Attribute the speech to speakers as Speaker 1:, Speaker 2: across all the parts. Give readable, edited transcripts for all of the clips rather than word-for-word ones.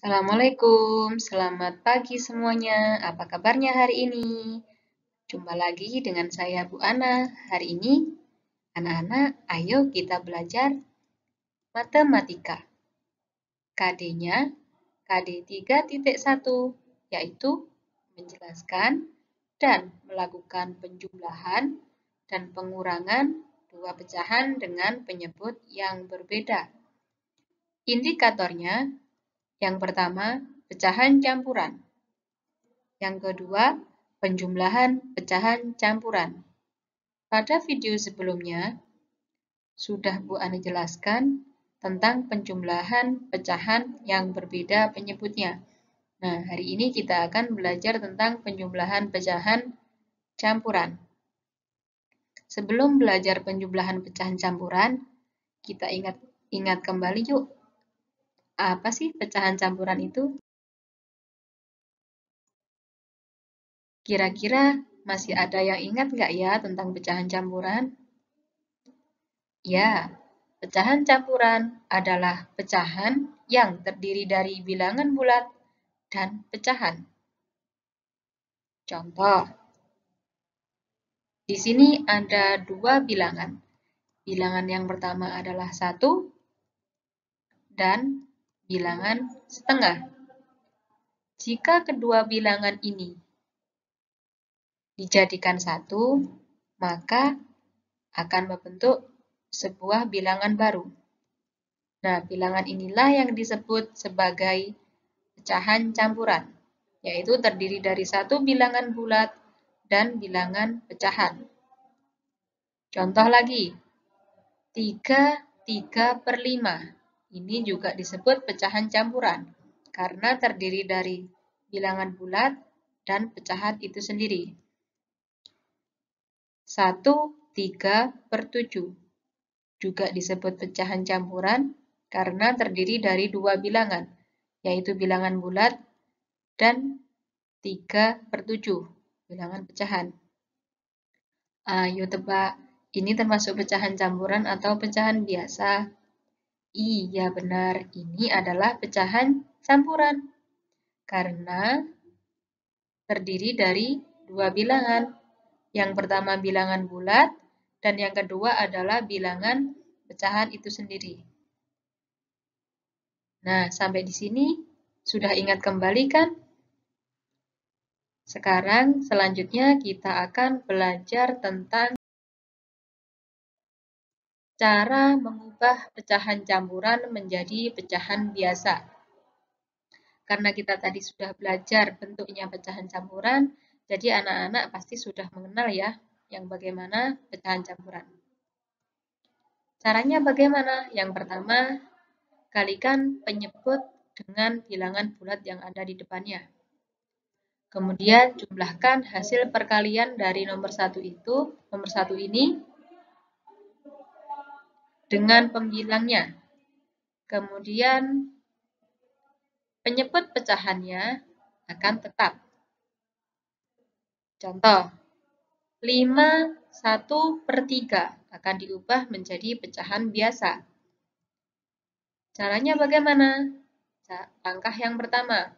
Speaker 1: Assalamualaikum, selamat pagi semuanya. Apa kabarnya hari ini? Jumpa lagi dengan saya Bu Ana. Hari ini, anak-anak, ayo kita belajar matematika. KD-nya KD 3.1, yaitu menjelaskan dan melakukan penjumlahan dan pengurangan dua pecahan dengan penyebut yang berbeda. Indikatornya, yang pertama, pecahan campuran. Yang kedua, penjumlahan pecahan campuran. Pada video sebelumnya, sudah Bu Ani jelaskan tentang penjumlahan pecahan yang berbeda penyebutnya. Nah, hari ini kita akan belajar tentang penjumlahan pecahan campuran. Sebelum belajar penjumlahan pecahan campuran, kita ingat kembali yuk, apa sih pecahan campuran itu? Kira-kira masih ada yang ingat nggak ya tentang pecahan campuran? Ya, pecahan campuran adalah pecahan yang terdiri dari bilangan bulat dan pecahan. Contoh, di sini ada dua bilangan. Bilangan yang pertama adalah 1 dan bilangan setengah. Jika kedua bilangan ini dijadikan 1, maka akan membentuk sebuah bilangan baru. Nah, bilangan inilah yang disebut sebagai pecahan campuran, yaitu terdiri dari satu bilangan bulat dan bilangan pecahan. Contoh lagi, 3/5. Ini juga disebut pecahan campuran, karena terdiri dari bilangan bulat dan pecahan itu sendiri. 1/3/7 juga disebut pecahan campuran karena terdiri dari dua bilangan, yaitu bilangan bulat dan 3/7 bilangan pecahan. Ayo tebak, ini termasuk pecahan campuran atau pecahan biasa? Iya benar, ini adalah pecahan campuran karena terdiri dari dua bilangan. Yang pertama bilangan bulat dan yang kedua adalah bilangan pecahan itu sendiri. Nah, sampai di sini sudah ingat kembali kan? Sekarang selanjutnya kita akan belajar tentang cara mengubah pecahan campuran menjadi pecahan biasa. Karena kita tadi sudah belajar bentuknya pecahan campuran, jadi anak-anak pasti sudah mengenal ya yang bagaimana pecahan campuran. Caranya bagaimana? Yang pertama, kalikan penyebut dengan bilangan bulat yang ada di depannya. Kemudian jumlahkan hasil perkalian dari nomor 1 ini dengan pembilangnya. Kemudian penyebut pecahannya akan tetap. Contoh, 5/1/3 akan diubah menjadi pecahan biasa. Caranya bagaimana? Langkah yang pertama,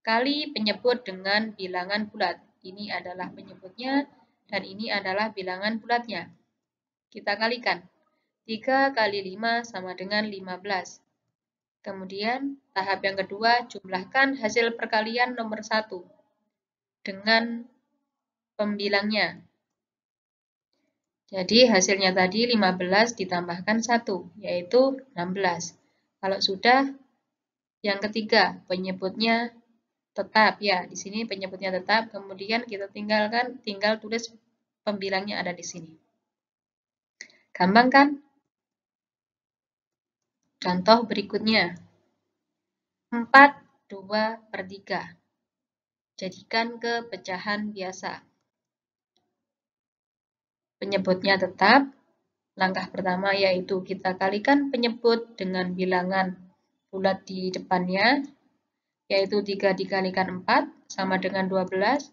Speaker 1: kali penyebut dengan bilangan bulat. Ini adalah penyebutnya dan ini adalah bilangan bulatnya. Kita kalikan. 3 kali 5 sama dengan 15. Kemudian, tahap yang kedua, jumlahkan hasil perkalian nomor 1 dengan pembilangnya. Jadi, hasilnya tadi 15 ditambahkan 1, yaitu 16. Kalau sudah, yang ketiga, penyebutnya tetap. Ya, di sini penyebutnya tetap, kemudian kita tinggal tulis pembilangnya ada di sini. Gampang kan? Contoh berikutnya. 4/2/3. Jadikan ke pecahan biasa. Penyebutnya tetap. Langkah pertama yaitu kita kalikan penyebut dengan bilangan bulat di depannya, yaitu 3 dikalikan 4 sama dengan 12.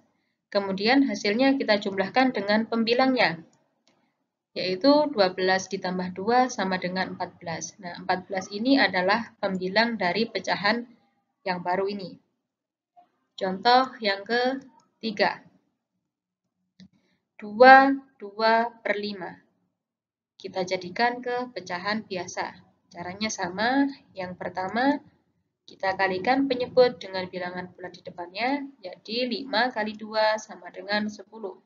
Speaker 1: Kemudian hasilnya kita jumlahkan dengan pembilangnya, yaitu 12 ditambah 2 sama dengan 14. Nah, 14 ini adalah pembilang dari pecahan yang baru ini. Contoh yang ketiga. 2/5. Kita jadikan ke pecahan biasa. Caranya sama. Yang pertama, kita kalikan penyebut dengan bilangan bulat di depannya, jadi 5 kali 2 sama dengan 10.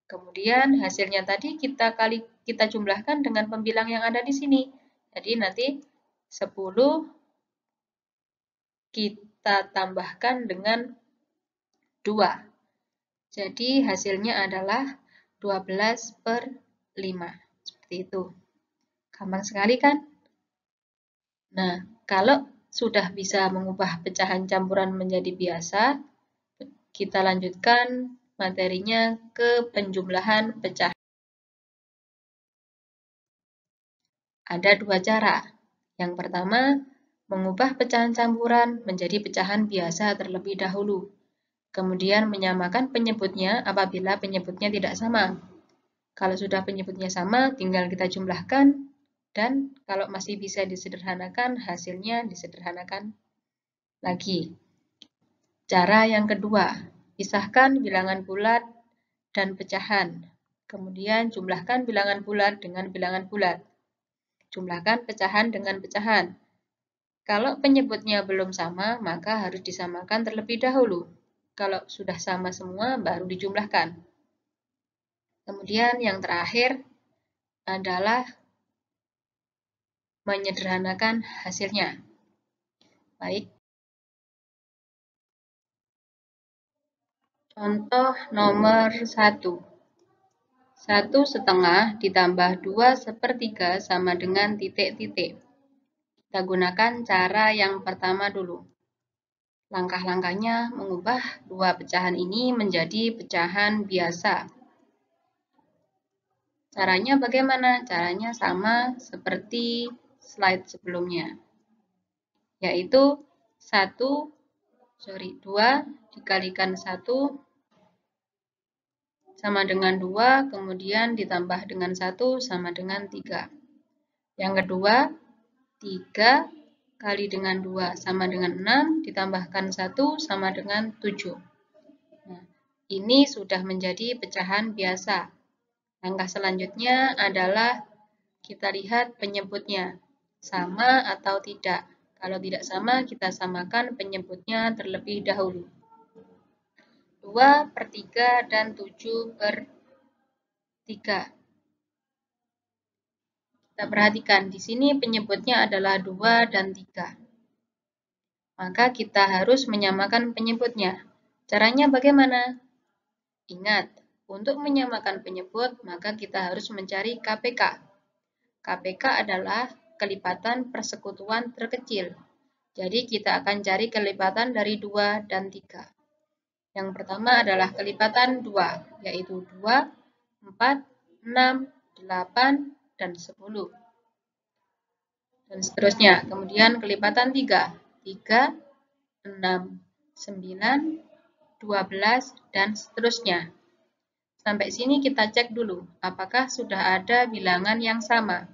Speaker 1: Kemudian hasilnya tadi kita jumlahkan dengan pembilang yang ada di sini. Jadi nanti 10 kita tambahkan dengan 2. Jadi hasilnya adalah 12/5. Seperti itu. Gampang sekali kan? Nah, kalau sudah bisa mengubah pecahan campuran menjadi biasa, kita lanjutkan materinya ke penjumlahan pecahan. Ada dua cara. Yang pertama, mengubah pecahan campuran menjadi pecahan biasa terlebih dahulu. Kemudian menyamakan penyebutnya apabila penyebutnya tidak sama. Kalau sudah penyebutnya sama, tinggal kita jumlahkan, dan kalau masih bisa disederhanakan, hasilnya disederhanakan lagi. Cara yang kedua, pisahkan bilangan bulat dan pecahan. Kemudian jumlahkan bilangan bulat dengan bilangan bulat. Jumlahkan pecahan dengan pecahan. Kalau penyebutnya belum sama, maka harus disamakan terlebih dahulu. Kalau sudah sama semua, baru dijumlahkan. Kemudian yang terakhir adalah menyederhanakan hasilnya. Baik. Contoh nomor 1. 1/2 ditambah 2/3 sama dengan titik-titik. Kita gunakan cara yang pertama dulu. Langkah-langkahnya mengubah dua pecahan ini menjadi pecahan biasa. Caranya bagaimana? Caranya sama seperti slide sebelumnya, yaitu 2 dikalikan 1 sama dengan 2, kemudian ditambah dengan 1 sama dengan 3. Yang kedua, 3 kali dengan 2 sama dengan 6, ditambahkan 1 sama dengan 7. Nah, ini sudah menjadi pecahan biasa. Langkah selanjutnya adalah kita lihat penyebutnya, sama atau tidak. Kalau tidak sama, kita samakan penyebutnya terlebih dahulu. 2/3 dan 7/3. Kita perhatikan, di sini penyebutnya adalah 2 dan 3. Maka kita harus menyamakan penyebutnya. Caranya bagaimana? Ingat, untuk menyamakan penyebut, maka kita harus mencari KPK. KPK adalah kelipatan persekutuan terkecil. Jadi kita akan cari kelipatan dari 2 dan 3. Yang pertama adalah kelipatan 2, yaitu 2, 4, 6, 8, dan 10. Dan seterusnya. Kemudian kelipatan 3, 3, 6, 9, 12, dan seterusnya. Sampai sini kita cek dulu, apakah sudah ada bilangan yang sama.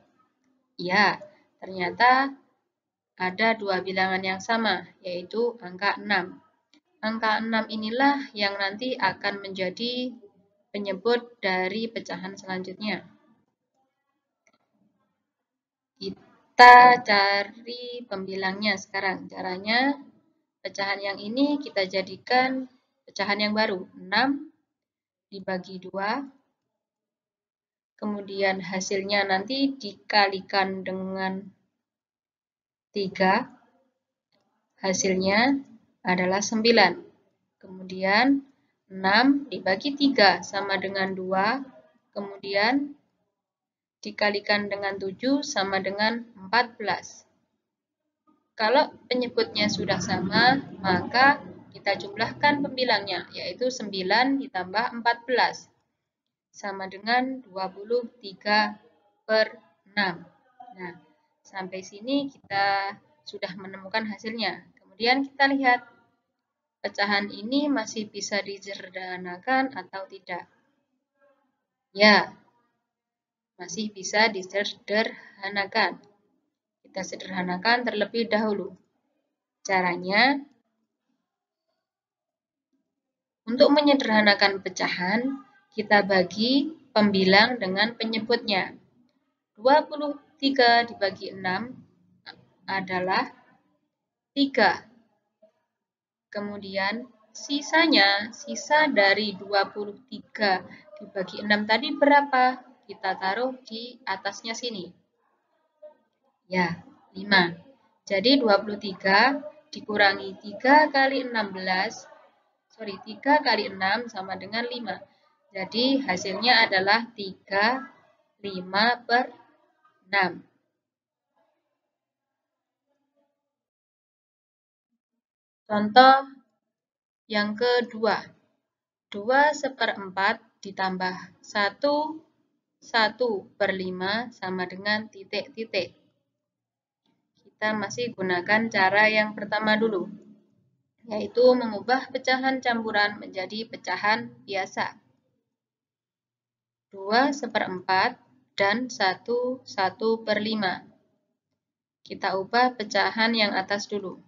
Speaker 1: Ya, ternyata ada dua bilangan yang sama, yaitu angka 6. Angka 6 inilah yang nanti akan menjadi penyebut dari pecahan selanjutnya. Kita cari pembilangnya sekarang. Caranya, pecahan yang ini kita jadikan pecahan yang baru. 6 dibagi 2. Kemudian hasilnya nanti dikalikan dengan 3. Hasilnya adalah 9. Kemudian 6 dibagi 3 sama dengan 2. Kemudian dikalikan dengan 7 sama dengan 14. Kalau penyebutnya sudah sama, maka kita jumlahkan pembilangnya, yaitu 9 ditambah 14. Sama dengan 23/6. Nah, sampai sini kita sudah menemukan hasilnya. Kemudian kita lihat, pecahan ini masih bisa disederhanakan atau tidak. Ya, masih bisa disederhanakan. Kita sederhanakan terlebih dahulu. Caranya, untuk menyederhanakan pecahan, kita bagi pembilang dengan penyebutnya. 23 dibagi 6 adalah 3. Kemudian sisanya, sisa dari 23 dibagi 6 tadi berapa? Kita taruh di atasnya sini. Ya, 5. Jadi 23 dikurangi 3 kali 16, 3 kali 6 sama dengan 5. Jadi hasilnya adalah 3, 5 per 6. Contoh yang kedua, 2/4 ditambah 1/5 sama dengan titik-titik. Kita masih gunakan cara yang pertama dulu, yaitu mengubah pecahan campuran menjadi pecahan biasa. 2/4 dan 1/5. Kita ubah pecahan yang atas dulu.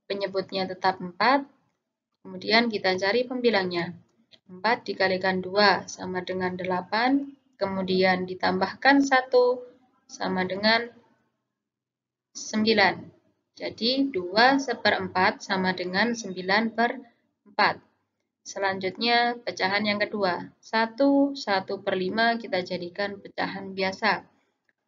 Speaker 1: Penyebutnya tetap 4, kemudian kita cari pembilangnya. 4 dikalikan 2 sama dengan 8, kemudian ditambahkan 1 sama dengan 9. Jadi 2/4 sama dengan 9/4. Selanjutnya pecahan yang kedua. 1/5 kita jadikan pecahan biasa.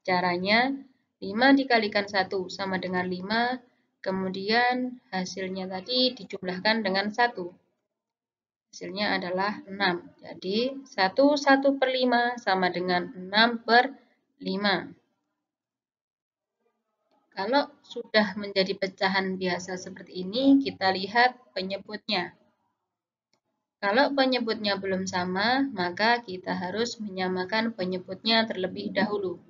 Speaker 1: Caranya 5 dikalikan 1 sama dengan 5, kemudian hasilnya tadi dijumlahkan dengan 1. Hasilnya adalah 6. Jadi 1/5 sama dengan 6/5. Kalau sudah menjadi pecahan biasa seperti ini, kita lihat penyebutnya. Kalau penyebutnya belum sama, maka kita harus menyamakan penyebutnya terlebih dahulu.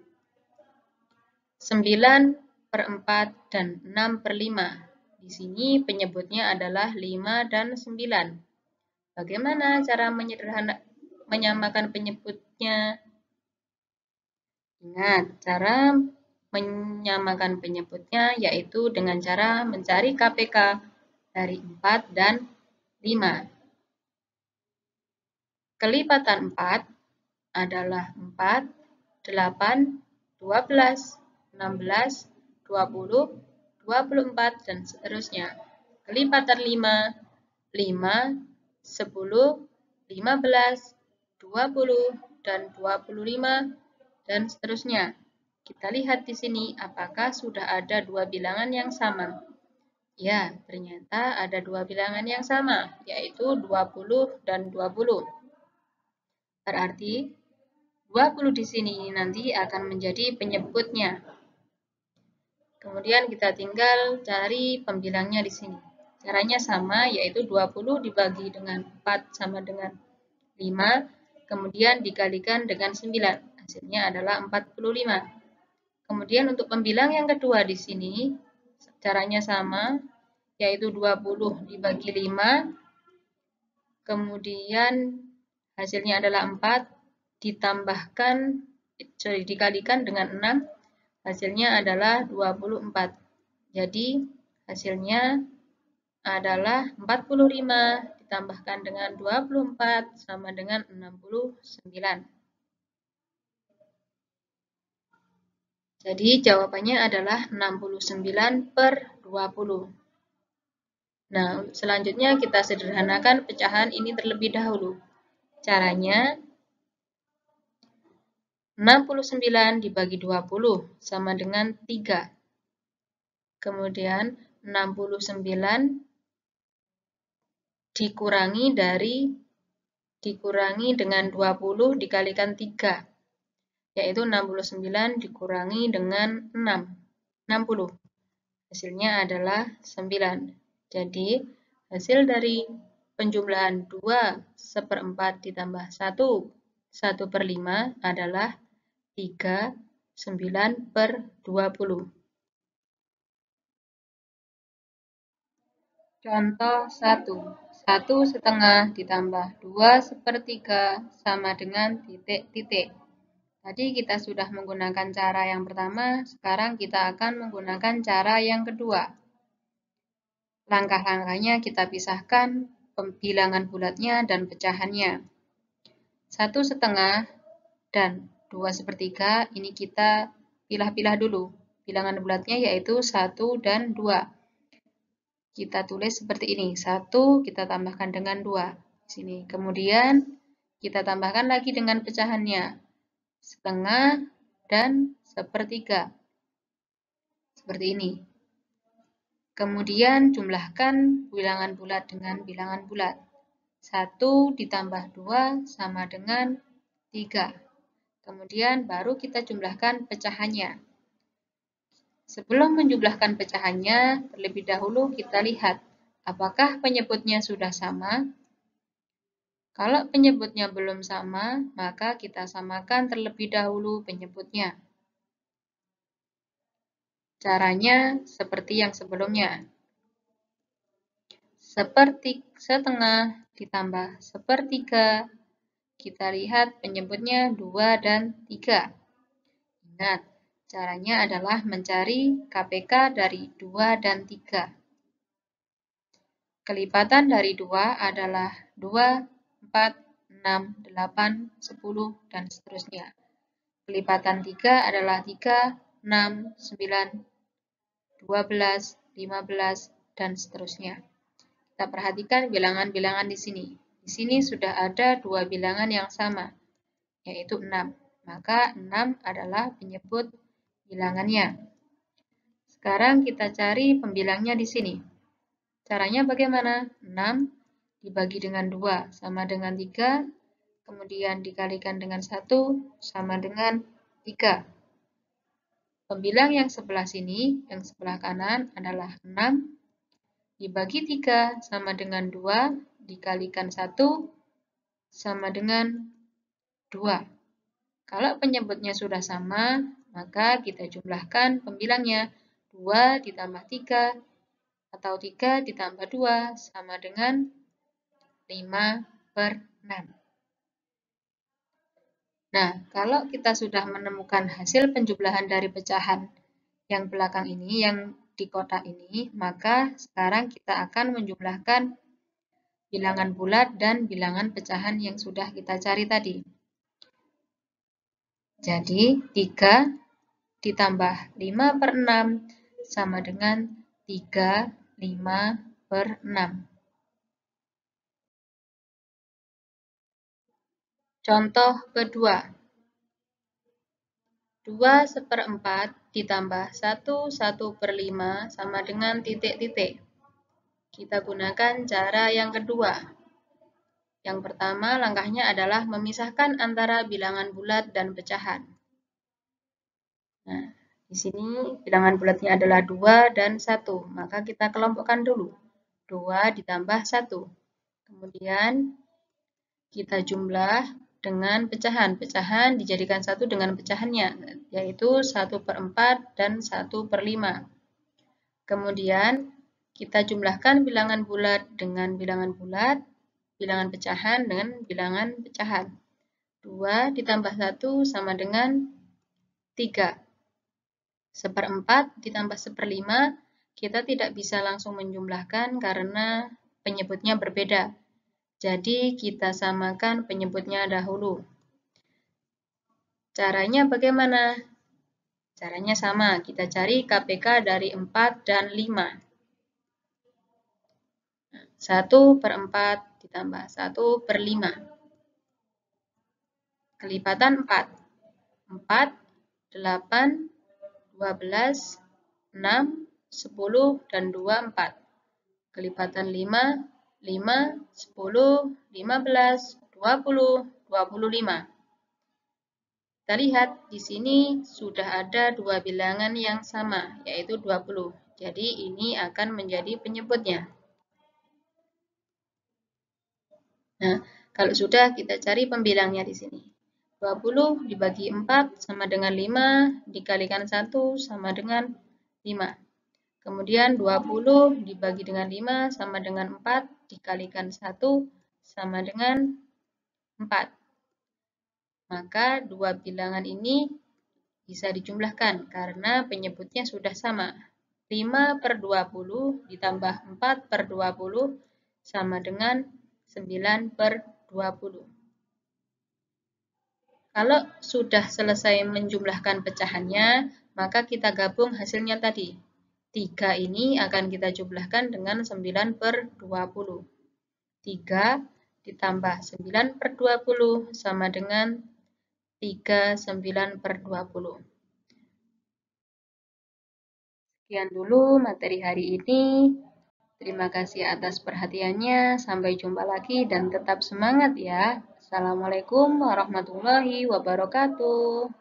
Speaker 1: 9/4 dan 6/5. Di sini penyebutnya adalah 5 dan 9. Bagaimana cara menyamakan penyebutnya? Ingat, cara menyamakan penyebutnya yaitu dengan cara mencari KPK dari 4 dan 5. Kelipatan 4 adalah 4, 8, 12, 16, 20, 24, dan seterusnya. Kelipatan 5, 5, 10, 15, 20, dan 25, dan seterusnya. Kita lihat di sini apakah sudah ada dua bilangan yang sama. Ya, ternyata ada dua bilangan yang sama, yaitu 20 dan 20. Berarti 20 di sini nanti akan menjadi penyebutnya. Kemudian kita tinggal cari pembilangnya di sini. Caranya sama, yaitu 20 dibagi dengan 4 sama dengan 5, kemudian dikalikan dengan 9. Hasilnya adalah 45. Kemudian untuk pembilang yang kedua di sini, caranya sama, yaitu 20 dibagi 5, kemudian hasilnya adalah 4, dikalikan dengan 6, hasilnya adalah 24. Jadi hasilnya adalah 45 ditambahkan dengan 24 sama dengan 69. Jadi jawabannya adalah 69/20. Nah, selanjutnya kita sederhanakan pecahan ini terlebih dahulu. Caranya 69 dibagi 20 sama dengan 3. Kemudian 69 dikurangi dengan 20 dikalikan 3. Yaitu 69 dikurangi dengan 60. Hasilnya adalah 9. Jadi, hasil dari penjumlahan 2/4 ditambah 1/5 adalah 3, 9/20. Contoh 1. 1/2 ditambah 2/3 sama dengan titik-titik. Tadi kita sudah menggunakan cara yang pertama, sekarang kita akan menggunakan cara yang kedua. Langkah-langkahnya kita pisahkan bilangan bulatnya dan pecahannya. 1/2 dan 2/3 ini kita pilah-pilah dulu. Bilangan bulatnya yaitu 1 dan 2. Kita tulis seperti ini. 1 kita tambahkan dengan 2. Sini. Kemudian kita tambahkan lagi dengan pecahannya. 1/2 dan 1/3. Seperti ini. Kemudian jumlahkan bilangan bulat dengan bilangan bulat. 1 ditambah 2 sama dengan 3. Kemudian baru kita jumlahkan pecahannya. Sebelum menjumlahkan pecahannya, terlebih dahulu kita lihat apakah penyebutnya sudah sama. Kalau penyebutnya belum sama, maka kita samakan terlebih dahulu penyebutnya. Caranya seperti yang sebelumnya. 1/2 ditambah 1/3. Kita lihat penyebutnya 2 dan 3. Ingat, caranya adalah mencari KPK dari 2 dan 3. Kelipatan dari 2 adalah 2, 4, 6, 8, 10, dan seterusnya. Kelipatan 3 adalah 3, 6, 9, 12, 15, dan seterusnya. Kita perhatikan bilangan-bilangan di sini. Di sini sudah ada 2 bilangan yang sama, yaitu 6. Maka 6 adalah penyebut bilangannya. Sekarang kita cari pembilangnya di sini. Caranya bagaimana? 6 dibagi dengan 2 sama dengan 3, kemudian dikalikan dengan 1 sama dengan 3. Pembilang yang sebelah sini, yang sebelah kanan adalah 6 dibagi 3 sama dengan 2, dikalikan 1 sama dengan 2. Kalau penyebutnya sudah sama, maka kita jumlahkan pembilangnya. 2 ditambah 3 atau 3 ditambah 2 sama dengan 5/6. Nah, kalau kita sudah menemukan hasil penjumlahan dari pecahan yang belakang ini, yang di kotak ini, maka sekarang kita akan menjumlahkan bilangan bulat dan bilangan pecahan yang sudah kita cari tadi. Jadi, 3 ditambah 5/6 sama dengan 35/6. Contoh kedua. 2/4 ditambah 1/1/5 sama dengan titik-titik. Kita gunakan cara yang kedua. Yang pertama, langkahnya adalah memisahkan antara bilangan bulat dan pecahan. Nah, di sini bilangan bulatnya adalah 2 dan 1, maka kita kelompokkan dulu. 2 ditambah 1. Kemudian kita jumlah dengan pecahan. Pecahan dijadikan 1 dengan pecahannya, yaitu 1/4 dan 1/5. Kemudian kita jumlahkan bilangan bulat dengan bilangan bulat, bilangan pecahan dengan bilangan pecahan. 2 ditambah 1 sama dengan 3. 1/4 ditambah 1/5, kita tidak bisa langsung menjumlahkan karena penyebutnya berbeda. Jadi kita samakan penyebutnya dahulu. Caranya bagaimana? Caranya sama, kita cari KPK dari 4 dan 5. 1/4 ditambah 1/5. Kelipatan 4. 4, 8, 12, 6, 10, dan 2, 4. Kelipatan 5, 5, 10, 15, 20, 25. Kita lihat di sini sudah ada 2 bilangan yang sama, yaitu 20. Jadi ini akan menjadi penyebutnya. Nah, kalau sudah kita cari pembilangnya di sini. 20 dibagi 4 sama dengan 5, dikalikan 1 sama dengan 5. Kemudian 20 dibagi dengan 5 sama dengan 4, dikalikan 1 sama dengan 4. Maka dua bilangan ini bisa dijumlahkan karena penyebutnya sudah sama. 5 per 20 ditambah 4 per 20 sama dengan 9 per 20. Kalau sudah selesai menjumlahkan pecahannya, maka kita gabung hasilnya tadi. 3 ini akan kita jumlahkan dengan 9 per 20. 3 ditambah 9 per 20 sama dengan 39 per 20. Sekian dulu materi hari ini. Terima kasih atas perhatiannya. Sampai jumpa lagi dan tetap semangat ya. Assalamualaikum warahmatullahi wabarakatuh.